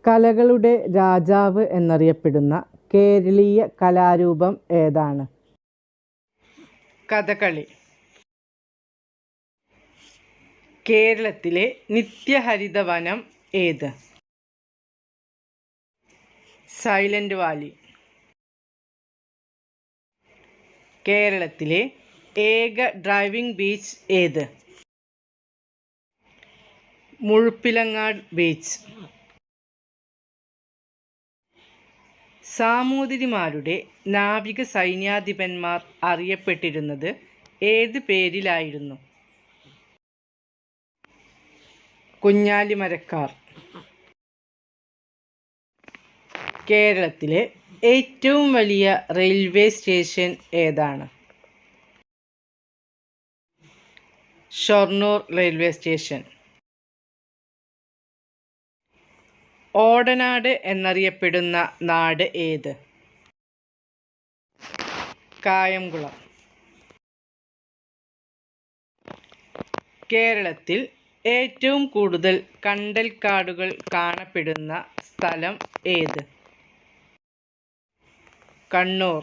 കലകളുടെ രാജാവ് എന്നറിയപ്പെടുന്ന കേരളീയ കലാരൂപം ഏതാണ്? കഥകളി. കേരളത്തിലെ നിത്യഹരിതവനം ഏത്? Silent Valley. കേരളത്തിലെ ഏക ഡ്രൈവിംഗ് ബീച്ച് ഏത്? മുഴുപ്പിലങ്ങാട് ബീച്ച്. സാമൂതിരിമാരുടെ നാവിക സൈന്യാധിപന്മാർ അറിയപ്പെട്ടിരുന്നത് ഏത് പേരിലായിരുന്നു? കുഞ്ഞാലിമരക്കാർ. കേരളത്തിലെ ഏറ്റവും വലിയ റെയിൽവേ സ്റ്റേഷൻ ഏതാണ്? Shoranur railway station. ഓടനാട് എന്നറിയപ്പെടുന്ന നാട് ഏത്? കായംകുളം. കേരളത്തിൽ ഏറ്റവും കൂടുതൽ കണ്ടൽക്കാടുകൾ കാണപ്പെടുന്ന സ്ഥലം ഏത്? കണ്ണൂർ.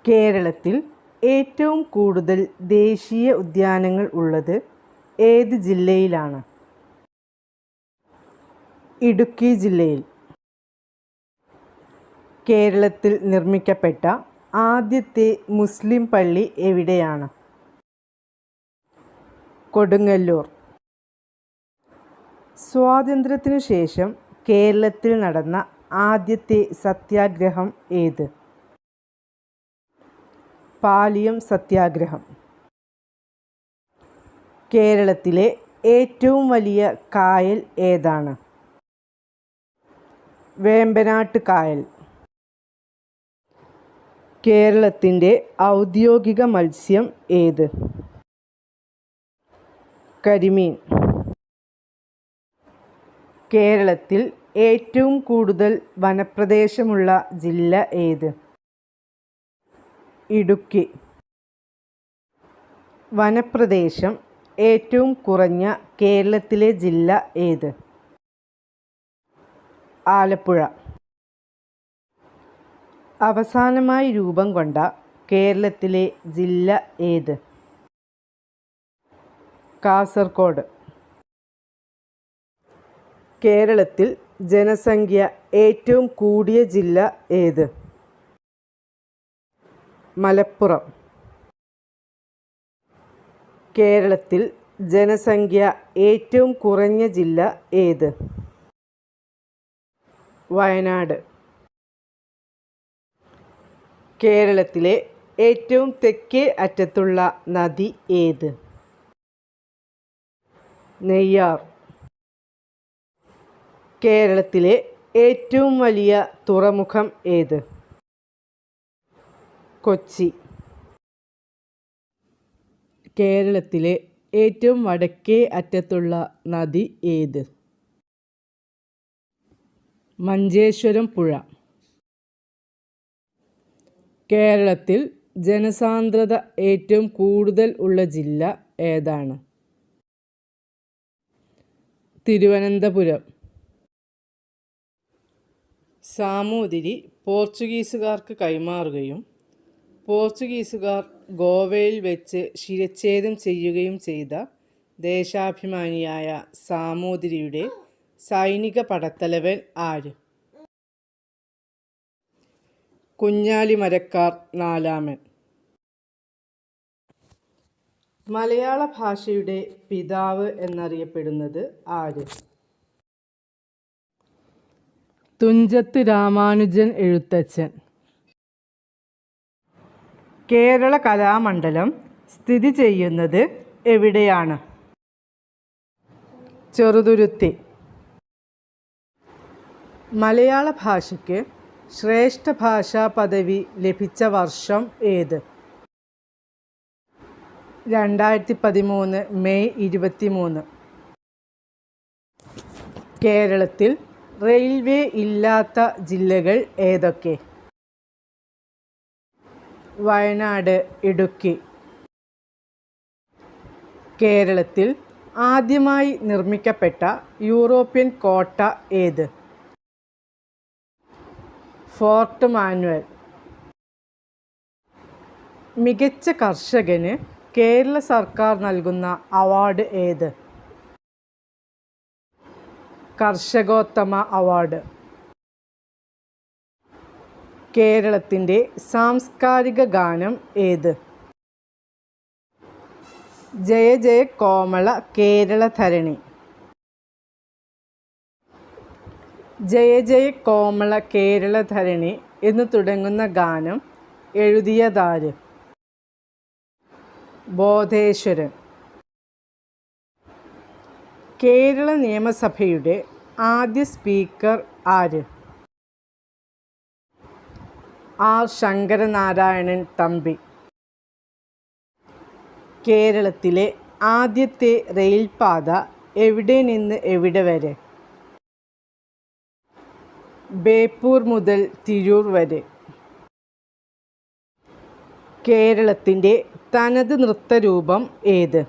കേരളത്തിൽ ഏറ്റവും കൂടുതൽ ദേശീയ ഉദ്യാനങ്ങൾ ഉള്ളത് ഏത് ജില്ലയിലാണ്? ഇടുക്കി ജില്ലയിൽ. കേരളത്തിൽ നിർമ്മിക്കപ്പെട്ട ആദ്യത്തെ മുസ്ലിം പള്ളി എവിടെയാണ്? കൊടുങ്ങല്ലൂർ. സ്വാതന്ത്ര്യത്തിനു ശേഷം കേരളത്തിൽ നടന്ന ആദ്യത്തെ സത്യാഗ്രഹം ഏത്? പാലിയം സത്യാഗ്രഹം. കേരളത്തിലെ ഏറ്റവും വലിയ കായൽ ഏതാണ്? വേമ്പനാട്ട് കായൽ. കേരളത്തിൻ്റെ ഔദ്യോഗിക മത്സ്യം ഏത്? കരിമീൻ. കേരളത്തിൽ ഏറ്റവും കൂടുതൽ വനപ്രദേശമുള്ള ജില്ല ഏത്? ഇടുക്കി. വനപ്രദേശം ഏറ്റവും കുറഞ്ഞ കേരളത്തിലെ ജില്ല ഏത്? ആലപ്പുഴ. അവസാനമായി രൂപം കൊണ്ട കേരളത്തിലെ ജില്ല ഏത്? കാസർഗോഡ്. കേരളത്തിൽ ജനസംഖ്യ ഏറ്റവും കൂടിയ ജില്ല ഏത്? മലപ്പുറം. കേരളത്തിൽ ജനസംഖ്യ ഏറ്റവും കുറഞ്ഞ ജില്ല ഏത്? വയനാട്. കേരളത്തിലെ ഏറ്റവും തെക്കേ അറ്റത്തുള്ള നദി ഏത്? നെയ്യാർ. കേരളത്തിലെ ഏറ്റവും വലിയ തുറമുഖം ഏത്? കൊച്ചി. കേരളത്തിലെ ഏറ്റവും വടക്കേ അറ്റത്തുള്ള നദി ഏത്? മഞ്ചേശ്വരം പുഴ. കേരളത്തിൽ ജനസാന്ദ്രത ഏറ്റവും കൂടുതൽ ഉള്ള ജില്ല ഏതാണ്? തിരുവനന്തപുരം. സാമൂതിരി പോർച്ചുഗീസുകാർക്ക് കൈമാറുകയും പോർച്ചുഗീസുകാർ ഗോവയിൽ വെച്ച് ശിരച്ഛേദം ചെയ്യുകയും ചെയ്ത ദേശാഭിമാനിയായ സാമൂതിരിയുടെ സൈനിക പടത്തലവൻ ആര്? കുഞ്ഞാലിമരക്കാർ നാലാമൻ. മലയാള ഭാഷയുടെ പിതാവ് എന്നറിയപ്പെടുന്നത് ആര്? തുഞ്ചത്ത് രാമാനുജൻ എഴുത്തച്ഛൻ. കേരള കലാമണ്ഡലം സ്ഥിതി ചെയ്യുന്നത് എവിടെയാണ്? ചെറുതുരുത്തി. മലയാള ഭാഷയ്ക്ക് ശ്രേഷ്ഠ ഭാഷാ പദവി ലഭിച്ച വർഷം ഏത്? 2013 മെയ് 23. കേരളത്തിൽ റെയിൽവേ ഇല്ലാത്ത ജില്ലകൾ ഏതൊക്കെ? വയനാട്, ഇടുക്കി. കേരളത്തിൽ ആദ്യമായി നിർമ്മിക്കപ്പെട്ട യൂറോപ്യൻ കോട്ട ഏത്? Fort Manuel. മികച്ച കർഷകന് കേരള സർക്കാർ നൽകുന്ന അവാർഡ് ഏത്? കർഷകോത്തമ അവാർഡ്. കേരളത്തിൻ്റെ സാംസ്കാരിക ഗാനം ഏത്? ജയ ജയ കോമള കേരളധരണി. ജയ ജയ കോമള കേരളധരണി എന്ന് തുടങ്ങുന്ന ഗാനം എഴുതിയതാര്? ബോധേശ്വരൻ. കേരള നിയമസഭയുടെ ആദ്യ സ്പീക്കർ ആര്? ആർ ശങ്കരനാരായണൻ തമ്പി. കേരളത്തിലെ ആദ്യത്തെ റെയിൽപാത എവിടെ നിന്ന് എവിടെ വരെ? ബേപ്പൂർ മുതൽ തിരൂർ വരെ. കേരളത്തിൻ്റെ തനത് നൃത്തരൂപം ഏത്?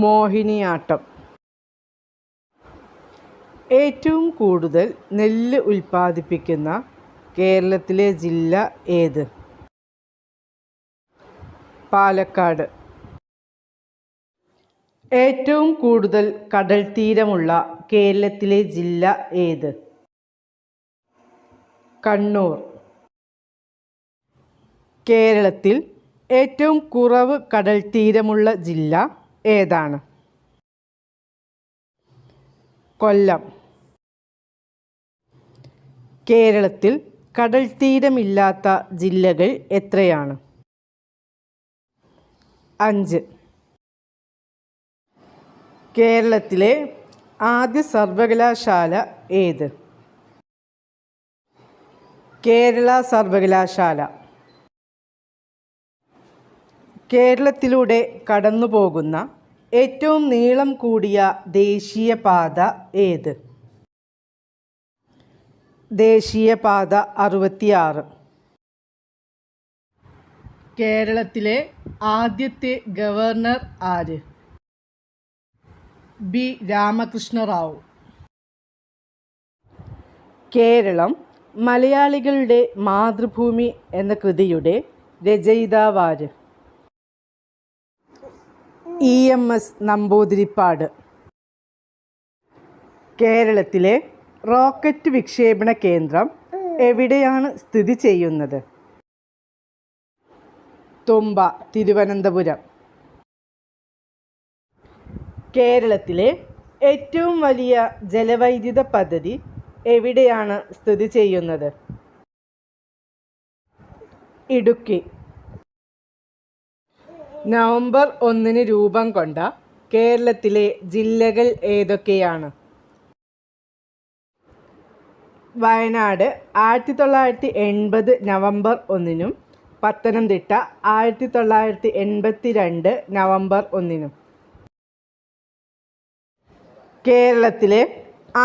മോഹിനിയാട്ടം. ഏറ്റവും കൂടുതൽ നെല്ല് ഉൽപ്പാദിപ്പിക്കുന്ന കേരളത്തിലെ ജില്ല ഏത്? പാലക്കാട്. ഏറ്റവും കൂടുതൽ കടൽ തീരമുള്ള കേരളത്തിലെ ജില്ല ഏത്? കണ്ണൂർ. കേരളത്തിൽ ഏറ്റവും കുറവ് കടൽ തീരമുള്ള ജില്ല ഏതാണ്? കൊല്ലം. കേരളത്തിൽ കടൽ തീരമില്ലാത്ത ജില്ലകൾ എത്രയാണ്? 5. കേരളത്തിലെ ആദ്യ സർവകലാശാല ഏത്? കേരള സർവകലാശാല. കേരളത്തിലൂടെ കടന്നുപോകുന്ന ഏറ്റവും നീളം കൂടിയ ദേശീയപാത ഏത്? ദേശീയപാത 66. കേരളത്തിലെ ആദ്യത്തെ ഗവർണർ ആര്? ബി രാമകൃഷ്ണ റാവു. കേരളം മലയാളികളുടെ മാതൃഭൂമി എന്ന കൃതിയുടെ രചയിതാവാര്? EMS നമ്പൂതിരിപ്പാട്. കേരളത്തിലെ റോക്കറ്റ് വിക്ഷേപണ കേന്ദ്രം എവിടെയാണ് സ്ഥിതി ചെയ്യുന്നത്? തുമ്പ, തിരുവനന്തപുരം. കേരളത്തിലെ ഏറ്റവും വലിയ ജലവൈദ്യുത പദ്ധതി എവിടെയാണ് സ്ഥിതി ചെയ്യുന്നത്? ഇടുക്കി. നവംബർ 1 രൂപം കൊണ്ട കേരളത്തിലെ ജില്ലകൾ ഏതൊക്കെയാണ്? Wayanad 1980 November 1 Pathanamthitta 1982 November 1. കേരളത്തിലെ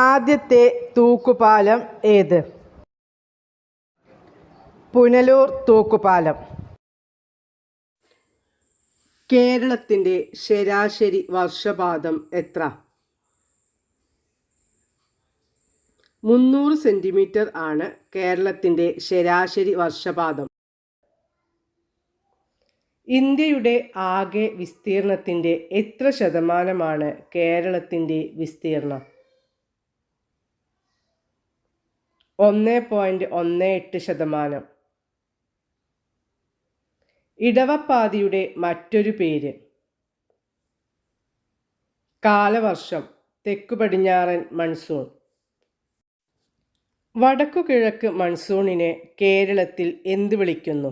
ആദ്യത്തെ തൂക്കുപാലം ഏത്? പുനലൂർ തൂക്കുപാലം. കേരളത്തിൻ്റെ ശരാശരി വർഷപാതം എത്ര? 300 സെൻറ്റിമീറ്റർ ആണ് കേരളത്തിൻ്റെ ശരാശരി വർഷപാതം. ഇന്ത്യയുടെ ആകെ വിസ്തീർണത്തിൻ്റെ എത്ര ശതമാനമാണ് കേരളത്തിൻ്റെ വിസ്തീർണം? 1.18%. ഇടവപ്പാതിയുടെ മറ്റൊരു പേര്? കാലവർഷം, തെക്കു പടിഞ്ഞാറൻ മൺസൂൺ. വടക്കു കിഴക്ക് മൺസൂണിനെ കേരളത്തിൽ എന്ത് വിളിക്കുന്നു?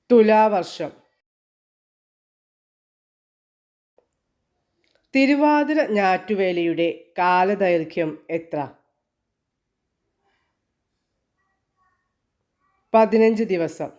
തുലാവർഷം. തിരുവാതിര ഞാറ്റുവേലയുടെ കാലദൈർഘ്യം എത്ര? 15 ദിവസം.